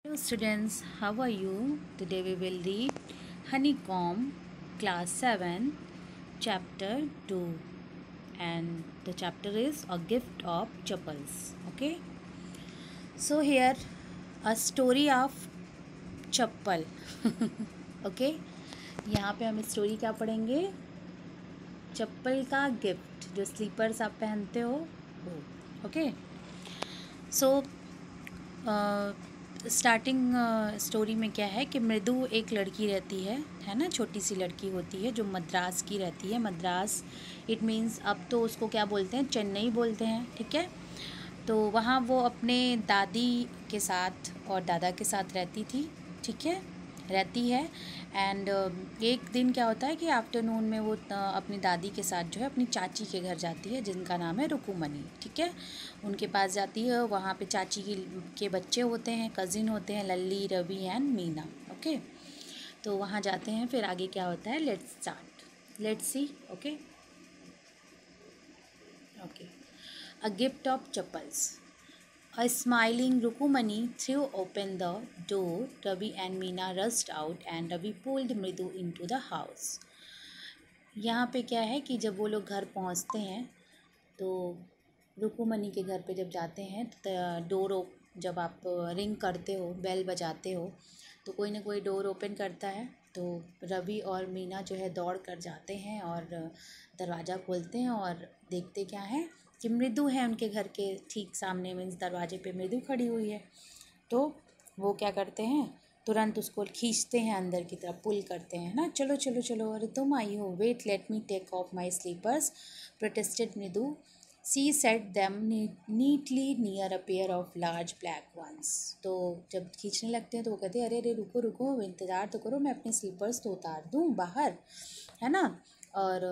Hello students, how are you? Today we will read Honeycomb, Class 7, Chapter 2, and the chapter is A Gift of Chappals. Okay, so here a story of chappal. Okay, यहाँ पे हम story क्या पढ़ेंगे? चप्पल का gift, जो slippers आप पहनते हो वो. ओके, सो स्टार्टिंग स्टोरी में क्या है कि मृदु एक लड़की रहती है ना, छोटी सी लड़की होती है जो मद्रास की रहती है. मद्रास इट मीन्स अब तो उसको क्या बोलते हैं, चेन्नई बोलते हैं. ठीक है, तो वहाँ वो अपने दादी के साथ और दादा के साथ रहती थी. ठीक है, रहती है. एंड एक दिन क्या होता है कि आफ्टरनून में वो अपनी दादी के साथ जो है अपनी चाची के घर जाती है जिनका नाम है रुकुमनी. ठीक है, उनके पास जाती है. वहाँ पे चाची के बच्चे होते हैं, कज़िन होते हैं, लल्ली, रवि एंड मीना. ओके, तो वहाँ जाते हैं. फिर आगे क्या होता है, let's start, let's see. Okay okay, a gift of chappals. A smiling Rukumani threw open the door. Ravi and Meena rushed out and Ravi pulled Mridu into the house. यहाँ पे क्या है कि जब वो लोग घर पहुँचते हैं तो रुकुमनी के घर पे जब जाते हैं तो डोर जब आप रिंग करते हो, बेल बजाते हो, तो कोई ना कोई डोर ओपन करता है. तो रवि और मीना जो है दौड़ कर जाते हैं और दरवाज़ा खोलते हैं और देखते क्या है कि मृदु है उनके घर के ठीक सामने. मीन्स दरवाजे पे मृदु खड़ी हुई है. तो वो क्या करते हैं, तुरंत उसको खींचते हैं अंदर की तरफ, पुल करते हैं ना, चलो चलो चलो, अरे तुम आई हो, wait let me take off my slippers, protested Mridu. She set them neatly near a pair of large black ones. तो जब खींचने लगते हैं तो वो कहते हैं अरे अरे रुको रुको, इंतज़ार तो करो, मैं अपने स्लीपर्स तो उतार दूँ बाहर, है ना. और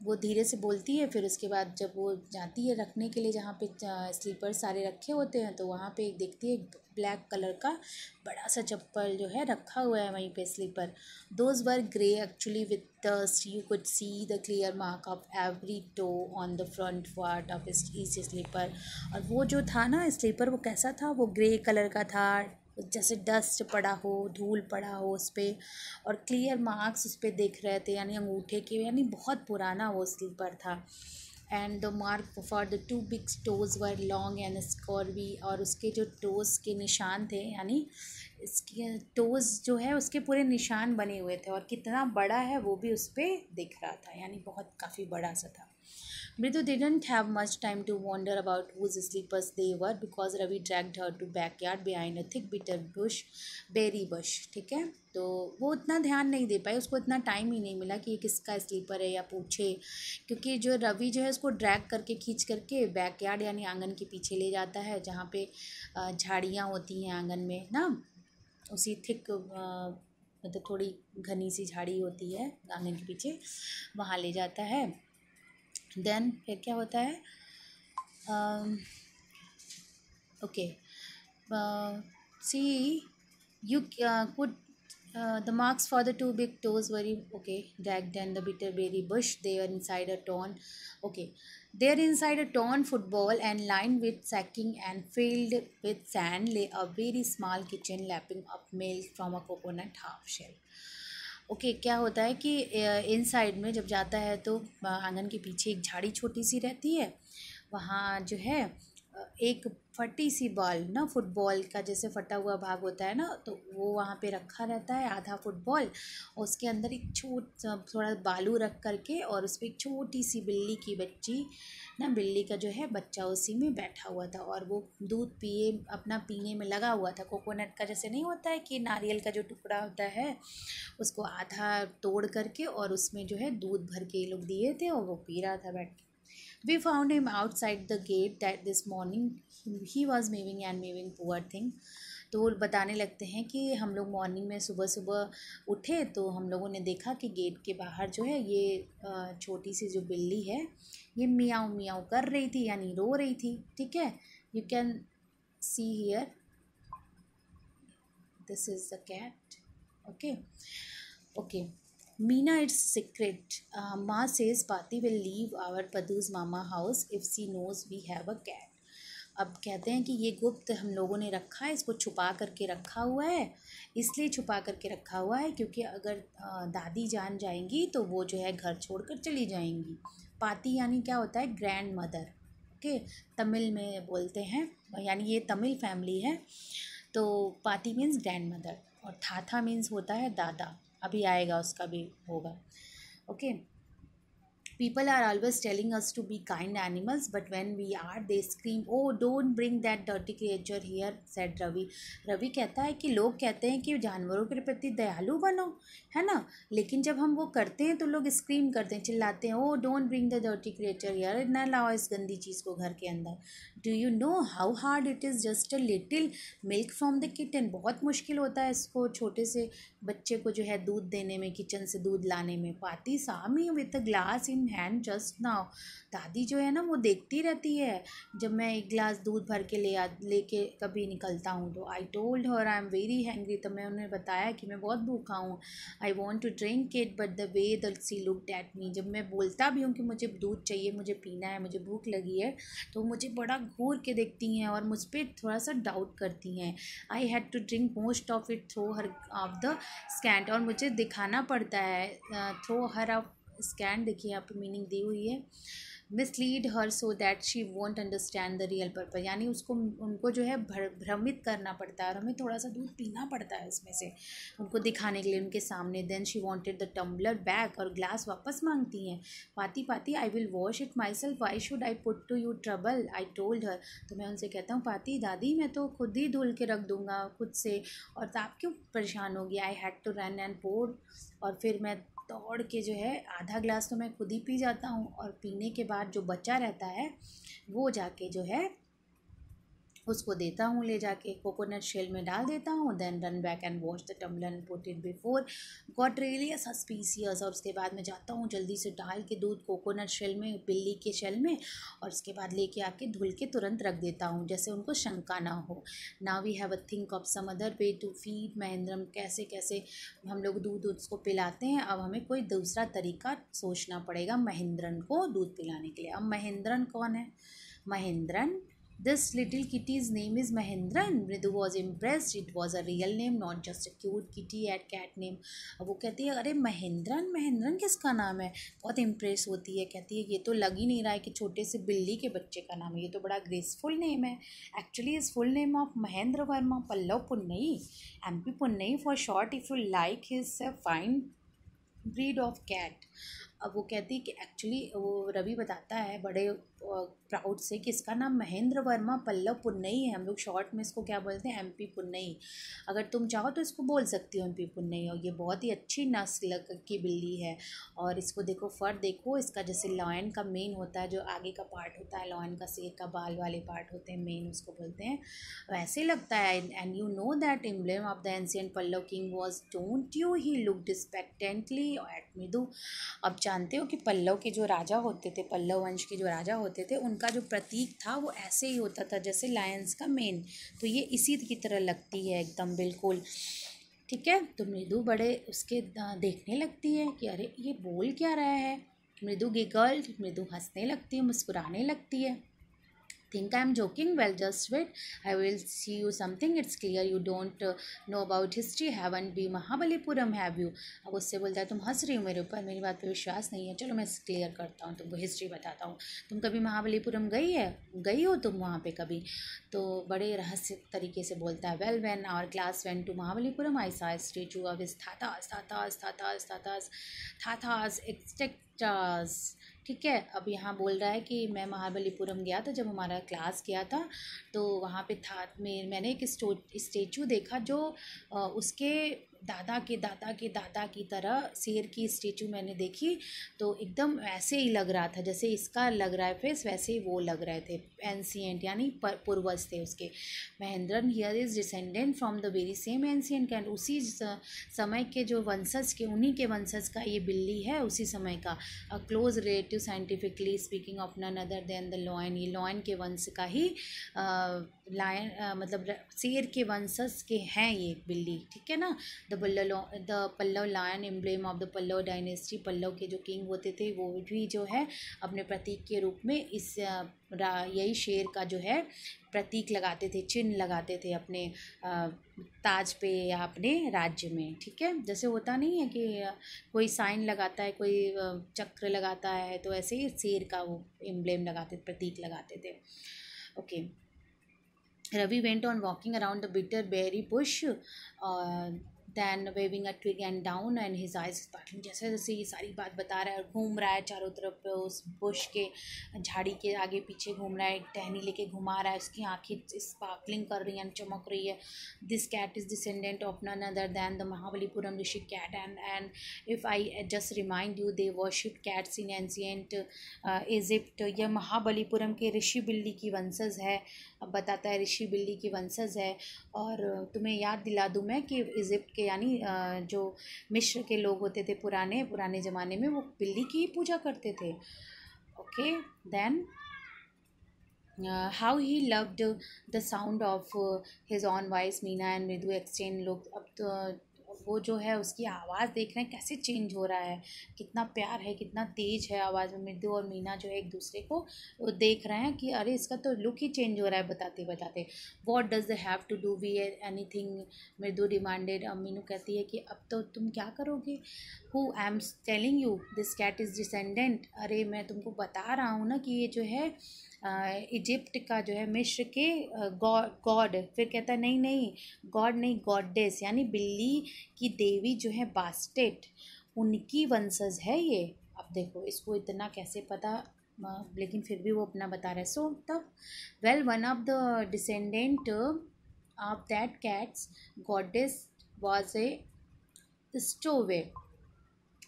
वो धीरे से बोलती है. फिर उसके बाद जब वो जाती है रखने के लिए जहाँ पे स्लीपर सारे रखे होते हैं, तो वहाँ पे एक देखती है ब्लैक कलर का बड़ा सा चप्पल जो है रखा हुआ है वहीं पे, slipper. Those were grey actually with dust. You could see the clear mark of every toe on the front part of each slipper. और वो जो था ना स्लीपर, वो कैसा था, वो ग्रे कलर का था, जैसे डस्ट पड़ा हो, धूल पड़ा हो उस पर, और क्लियर मार्क्स उस पर दिख रहे थे, यानी अंगूठे के, यानी बहुत पुराना वो स्लीपर था. And the mark for the two big toes were long and scurvy. और उसके जो टोज़ के निशान थे, यानी इसके टोज़ जो है उसके पूरे निशान बने हुए थे, और कितना बड़ा है वो भी उस पर दिख रहा था, यानी बहुत काफ़ी बड़ा सा था. Mridu didn't have much time to wonder about whose sleepers they were because Ravi dragged her to backyard behind a thick bitter bush, berry bush. ठीक है, तो वो उतना ध्यान नहीं दे पाई, उसको इतना टाइम ही नहीं मिला कि ये किसका स्लीपर है या पूछे, क्योंकि जो रवि जो है उसको ड्रैग करके खींच करके बैकयार्ड यानी आंगन के पीछे ले जाता है, जहाँ पे झाड़ियाँ होती हैं आंगन में ना, उसी थिक मतलब थोड़ी घनी सी झाड़ी होती है आंगन के पीछे, वहाँ ले जाता है. देन फिर क्या होता है, okay, see you could the marks for the two big toes were okay dragged and the bitterberry bush there inside a torn, okay, there inside a torn football and lined with sacking and filled with sand lay a very small kitchen lapping up milk from a coconut half shell. Okay क्या होता है कि इन side में जब जाता है तो आंगन के पीछे एक झाड़ी छोटी सी रहती है, वहाँ जो है एक फटी सी बॉल ना, फुटबॉल का जैसे फटा हुआ भाग होता है ना, तो वो वहाँ पे रखा रहता है आधा फुटबॉल. उसके अंदर एक थोड़ा बालू रख करके, और उस पर एक छोटी सी बिल्ली की बच्ची ना, बिल्ली का जो है बच्चा उसी में बैठा हुआ था, और वो दूध पिए अपना पीने में लगा हुआ था. कोकोनट का जैसे नहीं होता है कि नारियल का जो टुकड़ा होता है उसको आधा तोड़ करके और उसमें जो है दूध भर के ये लोग दिए थे, और वो पी रहा था बैठ के. We found him outside the gate that this morning he was mewing and mewing, poor thing. तो वो बताने लगते हैं कि हम लोग मॉर्निंग में सुबह सुबह उठे तो हम लोगों ने देखा कि गेट के बाहर जो है ये छोटी सी जो बिल्ली है ये मियाऊ मियाऊ कर रही थी, यानी रो रही थी. ठीक है, you can see here, this is the cat. Okay okay, Meena, it's secret. Ma says Pati will leave our Padu's mama house if she knows we have a cat. अब कहते हैं कि ये गुप्त हम लोगों ने रखा है, इसको छुपा करके रखा हुआ है। इसलिए छुपा करके रखा हुआ है क्योंकि अगर दादी जान जाएंगी तो वो जो है घर छोड़कर चली जाएंगी। पाती यानी क्या होता है, ग्रैंड मदर। ओके, तमिल में बोलते हैं, यानी ये तमिल फैमिली है। तो पाती मीन्स ग्रैंड मदर और थाथा मीन्स होता है दादा। अभी आएगा, उसका भी होगा। Okay, people are always telling us to be kind animals, but when we are, they scream, "Oh, don't bring that dirty creature here," said Ravi. Ravi कहता है कि लोग कहते हैं कि जानवरों के प्रति दयालु बनो, है ना, लेकिन जब हम वो करते हैं तो लोग स्क्रीम करते हैं, चिल्लाते हैं, "Oh, don't bring the dirty creature here," ना लाओ इस गंदी चीज़ को घर के अंदर। Do you know how hard it is just a little milk from the kitten? बहुत मुश्किल होता है इसको, छोटे से बच्चे को जो है दूध देने में, किचन से दूध लाने में। पाती saw me with a glass in hand just now. दादी जो है ना वो देखती रहती है जब मैं एक गिलास दूध भर के लेके कभी निकलता हूँ तो। I told her I am very hungry, तब मैं उन्हें बताया कि मैं बहुत भूखा हूँ। I want to drink it but the way that she looked at me, जब मैं बोलता भी हूँ कि मुझे दूध चाहिए, मुझे पीना है, मुझे भूख लगी है, तो मुझे बड़ा घूर के देखती हैं और मुझ पर थोड़ा सा डाउट करती हैं। I had to drink most of it through her of the scant, और मुझे दिखाना पड़ता है थ्रो हर ऑफ स्कैंड, देखिए यहाँ पे मीनिंग दी हुई है, mislead her so that she won't understand the real purpose, यानी उसको उनको जो है भ्रमित करना पड़ता है और हमें थोड़ा सा दूध पीना पड़ता है उसमें से उनको दिखाने के लिए उनके सामने। Then she wanted the tumbler back, और ग्लास वापस मांगती हैं। Paati Paati I will wash it myself, why should I put to you trouble, I told her. तो मैं उनसे कहता हूँ, पाती दादी मैं तो खुद ही धुल के रख दूँगा खुद से, और आप क्यों परेशान होगी। I had to run and pour, और फिर मैं दौड़ के जो है आधा ग्लास तो मैं खुद ही पी जाता हूँ, और पीने के बाद जो बचा रहता है वो जाके जो है उसको देता हूँ, ले जाके कोकोनट शेल में डाल देता हूँ। Then run back and wash the tumbler and put it before got really suspicious, और उसके बाद मैं जाता हूँ जल्दी से डाल के दूध कोकोनट शेल में, बिल्ली के शेल में, और उसके बाद लेके आके धुल के तुरंत रख देता हूँ जैसे उनको शंका ना हो। Now we have a think of some other way to feed Mahendram, कैसे कैसे हम लोग दूध उसको पिलाते हैं। अब हमें कोई दूसरा तरीका सोचना पड़ेगा महेंद्रन को दूध पिलाने के लिए। अब महेंद्रन कौन है, Mahendran, this little kitty's name is Mahendran. Mridu was impressed. It was a real name, not just a cute kitty at cat name. अब वो कहती है, अरे महेंद्रन, महेंद्रन किसका नाम है, बहुत इम्प्रेस होती है, कहती है ये तो लग ही नहीं रहा है कि छोटे से बिल्ली के बच्चे का नाम है, ये तो बड़ा ग्रेसफुल नेम है। Actually is full name of Mahendra Varma Pallava Punnai, MP Punnai for short, if you like his fine breed of cat. अब वो कहती है कि एक्चुअली वो रवि बताता है बड़े प्राउड से कि इसका नाम महेंद्र वर्मा पल्लव पुन्नई है, हम लोग शॉर्ट में इसको क्या बोलते हैं, MP पुन्नई। अगर तुम चाहो तो इसको बोल सकती हो MP पुन्नई, और ये बहुत ही अच्छी नस्ल की बिल्ली है। और इसको देखो, फर देखो इसका, जैसे लॉयन का मेन होता है, जो आगे का पार्ट होता है लॉयन का, शेर का बाल वाले पार्ट होते हैं मेन, उसको बोलते हैं, वैसे लगता है। And you know that emblem of the ancient Pallava king was, don't you, he looked expectantly at Mridu. अब जानते हो कि पल्लव के जो राजा होते थे, पल्लव वंश के जो राजा होते थे, उनका जो प्रतीक था वो ऐसे ही होता था जैसे लायंस का मेन, तो ये इसी की तरह लगती है एकदम बिल्कुल, ठीक है। तो मृदु बड़े उसके देखने लगती है कि अरे ये बोल क्या रहा है। मृदु गिगल्ड, मृदु हंसने लगती है, मुस्कुराने लगती है। Think I'm joking? Well, just wait. I will see you something. It's clear you don't know about history. Haven't been Mahabalipuram, have you? अब उससे बोलता है, तुम हंस रही हो मेरे ऊपर, मेरी बात पे विश्वास नहीं है, चलो मैं क्लियर करता हूँ, तुमको हिस्ट्री बताता हूँ। तुम कभी महाबलीपुरम गई हो तुम वहाँ पे कभी? तो बड़े रहस्य तरीके से बोलता है, well when our class went to Mahabalipuram I saw a statue of his थाथास एक्सटेक्टास। ठीक है, अब यहाँ बोल रहा है कि मैं महाबलीपुरम गया था, जब हमारा क्लास किया था तो वहाँ पे था मैंने एक स्टेचू देखा जो उसके दादा की तरह शेर की स्टेचू मैंने देखी, तो एकदम ऐसे ही लग रहा था जैसे इसका लग रहा है फेस, वैसे ही वो लग रहे थे, एंशिएंट यानी पूर्वज थे उसके। Mahendran here is descendant from the very same ancient cat, उसी समय के जो वंशज के, उन्हीं के वंशज का ये बिल्ली है, उसी समय का। A close relative scientifically speaking of none other than the lion, ये लॉयन के वंश का ही लायन मतलब शेर के वंशज के हैं ये बिल्ली, ठीक है ना। The Pallava lion emblem of the Pallava dynasty, Pallava के जो किंग होते थे वो भी जो है अपने प्रतीक के रूप में इस यही शेर का जो है प्रतीक लगाते थे, चिन्ह लगाते थे अपने ताज पे या अपने राज्य में, ठीक है। जैसे होता नहीं है कि कोई साइन लगाता है, कोई चक्र लगाता है, तो ऐसे ही शेर का वो एम्ब्लेम लगाते, प्रतीक लगाते थे। Okay, Ravi went on walking around the bitter berry bush, then waving a twig and down, and his eyes sparkling। जैसे जैसे ये सारी बात बता रहा है और घूम रहा है चारों तरफ पे, उस बुश के झाड़ी के आगे पीछे घूम रहा है, एक टहनी लेके घुमा रहा है, उसकी आँखें स्पार्कलिंग कर रही हैं, चमक रही है। This cat is descendant of none other than the Mahabalipuram Rishi cat, and if I just remind you, they worship cats in ancient Egypt. यह महाबलीपुरम के ऋषि बिल्ली की वंशज है। अब बताता है ऋषि बिल्ली की वंशज है। और तुम्हें याद दिला दूँ मैं कि इजिप्ट के यानी जो मिस्र के लोग होते थे पुराने पुराने ज़माने में, वो बिल्ली की ही पूजा करते थे। Okay, then how he loved the sound of his own voice, Meena and Mridu exchange look. अब तो वो जो है उसकी आवाज़ देख रहे हैं कैसे चेंज हो रहा है, कितना प्यार है, कितना तेज है आवाज़ में। मृदु और मीना जो है एक दूसरे को वो देख रहे हैं कि अरे इसका तो लुक ही चेंज हो रहा है बताते बताते। What does they have to do with anything, Mridu demanded. Meenu कहती है कि अब तो तुम क्या करोगे। Who I am telling you this cat is descendant, अरे मैं तुमको बता रहा हूँ ना कि ये जो है इजिप्ट का जो है मिस्र के गॉड। फिर कहता है नहीं नहीं, गॉड नहीं, गॉडेस, यानी बिल्ली की देवी जो है बास्टेट, उनकी वंशज है ये। अब देखो इसको इतना कैसे पता, लेकिन फिर भी वो अपना बता रहा है। सो तब well one of the descendant of that cat's goddess was a stowaway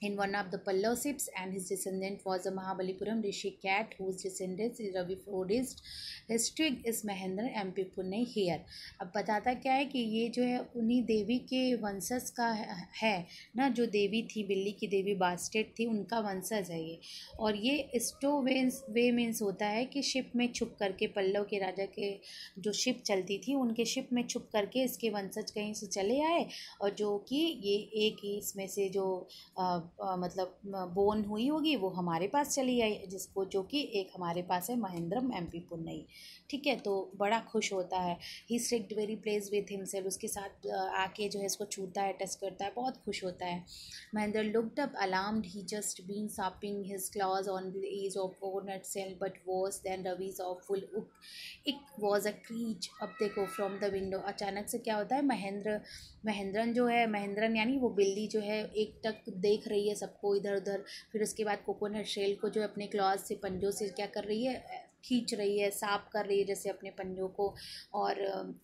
in one of the Pallav ships, and his descendant was a Mahabalipuram Rishi cat whose descendants is Ravi Forest. His twig is Mahendra MP Pune here। अब बताता क्या है कि ये जो है उन्हीं देवी के वंशज का है ना, जो देवी थी बिल्ली की देवी बास्टेट थी, उनका वंशज है ये। और ये स्टोवेंस वे मीन्स होता है कि शिप में छुप करके, पल्लव के राजा के जो शिप चलती थी उनके शिप में छुप करके इसके वंशज कहीं से चले आए, और जो कि ये एक ही इसमें से जो मतलब बोन हुई होगी वो हमारे पास चली आई, जिसको जो कि एक हमारे पास है महेंद्रम MP पुन्नई, ठीक है। तो बड़ा खुश होता है। He stuck very pleased with himself, उसके साथ आके जो है इसको छूता है, टच करता है, बहुत खुश होता है। Mahendra looked up alarmed, he just been sharpening his claws on the edge of coconut shell but worse than Ravi's awful up it was a screech. अब देखो फ्रॉम द विंडो अचानक से क्या होता है, महेंद्रन जो है, महेंद्रन यानी वो बिल्ली जो है एक टक देख रही है सबको इधर उधर, फिर उसके बाद कोकोनट शेल को जो अपने क्लॉज से, पंजों से क्या कर रही है, खींच रही है, साफ कर रही है जैसे अपने पंजों को। और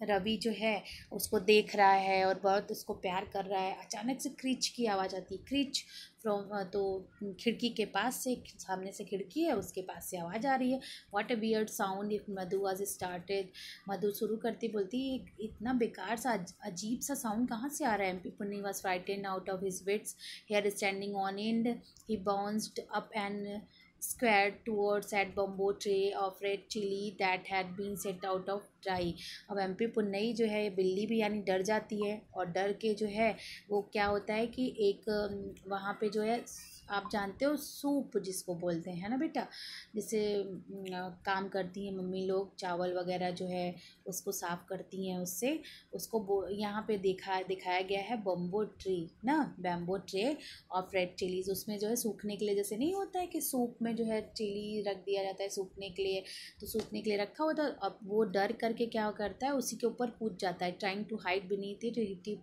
रवि जो है उसको देख रहा है और बहुत उसको प्यार कर रहा है। अचानक से क्रीच की आवाज़ आती है, क्रीच फ्रॉम, तो खिड़की के पास से, सामने से खिड़की है उसके पास से आवाज़ आ रही है। What a weird sound if Madhu was started. Madhu शुरू करती बोलती इतना बेकार सा अजीब सा साउंड कहाँ से आ रहा है। MP Punni was frightened out of his wits, hair standing on end, he bounced up and squared towards that bamboo tray of red chili that had been set out of dry। अब MP पुन्नई जो है बिल्ली भी यानी डर जाती है, और डर के जो है वो क्या होता है कि एक वहाँ पे जो है, आप जानते हो सूप जिसको बोलते हैं ना बेटा, जैसे काम करती हैं मम्मी लोग, चावल वगैरह जो है उसको साफ़ करती हैं उससे, उसको यहाँ पे दिखाया गया है बम्बो ट्री ना, bamboo tray of red chillies. उसमें जो है सूखने के लिए, जैसे नहीं होता है कि सूप में जो है चिली रख दिया जाता है सूखने के लिए, तो सूखने के लिए रखा होता है। अब वो डर करके क्या करता है, उसी के ऊपर कूद जाता है, trying to hide beneath it.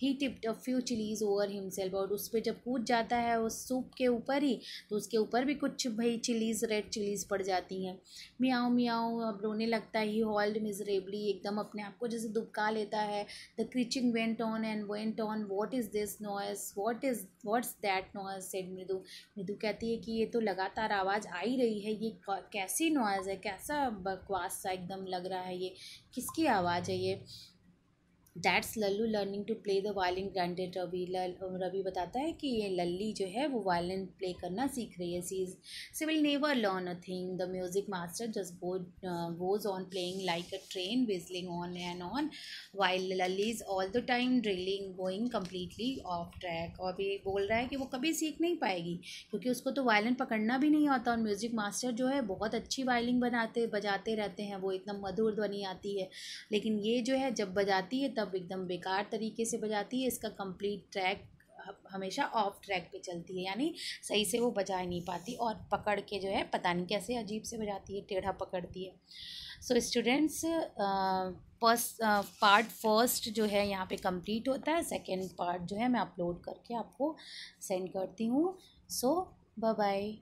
He tipped a few chillies over himself, और उस पर जब कूद जाता है उस सूप के ऊपर ही, तो उसके ऊपर भी कुछ भाई चिलीज़, रेड चिलीज़ पड़ जाती हैं। मियाओ मियाओ, अब रोने लगता है। ही हॉल्ड मिजरेबली, एकदम अपने आप को जैसे दुबका लेता है। The screeching went on and went on. What is this noise, what's that noise said Mridu. Mridu कहती है कि ये तो लगातार आवाज़ आ ही रही है, ये कैसी नॉइज़ है, कैसा बकवास सा एकदम लग रहा है, ये किसकी आवाज़ है ये। That's Lallu learning to play the violin grunted Ravi. Ravi बताता है कि ये लल्ली जो है वो वायलिन प्ले करना सीख रही है। She will never learn a thing. The music master just goes on playing like a train whistling on and on while Lalli is all the time drilling going completely off track. और ये बोल रहा है कि वो कभी सीख नहीं पाएगी क्योंकि उसको तो वायलिन पकड़ना भी नहीं आता। और म्यूजिक मास्टर जो है बहुत अच्छी वायलिन बजाते रहते हैं, वो एकदम मधुर ध्वनि आती है, लेकिन ये जो है जब बजाती है तब एकदम बेकार तरीके से बजाती है। इसका कंप्लीट ट्रैक हमेशा ऑफ ट्रैक पे चलती है, यानी सही से वो बजा ही नहीं पाती और पकड़ के जो है पता नहीं कैसे अजीब से बजाती है, टेढ़ा पकड़ती है। सो स्टूडेंट्स, पार्ट फर्स्ट जो है यहाँ पे कंप्लीट होता है। सेकेंड पार्ट जो है मैं अपलोड करके आपको सेंड करती हूँ। सो बाय बाय।